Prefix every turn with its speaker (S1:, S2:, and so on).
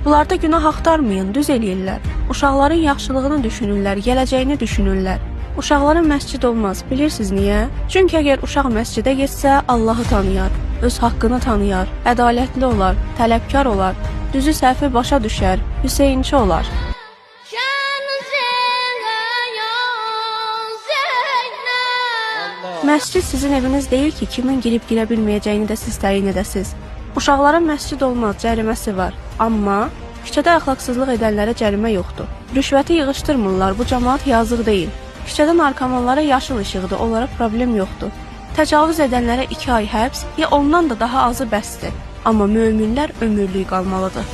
S1: Bunlarda günah axtarmayın, düz eləyirlər. Uşaqların yaxşılığını düşünürlər, gələcəyini düşünürlər. Uşaqların məscid olmaz, bilirsiniz niyə? Çünki əgər uşaq məscidə getsə, Allahı tanıyar, öz haqqını tanıyar, ədalətli olar, tələbkar olar, düzü səhvi başa düşər, Hüseynçi olar. Məscid sizin eviniz deyil ki, kimin girib girə bilməyəcəyini də siz təyin edəsiz. Uşaqların məscid olmaz, cəriməsi var. Amma küçədə əxlaqsızlıq edənlərə cərimə yoxdur. Rüşvəti yığışdırmırlar, bu cəmaat yazıq deyil. Küçədə narkomanlara yaşıl işıqdır, onlara problem yoxdur. Təcavüz edənlərə 2 ay həbs, ya ondan da daha azı bəsdir. Amma möminlər ömürlük qalmalıdır.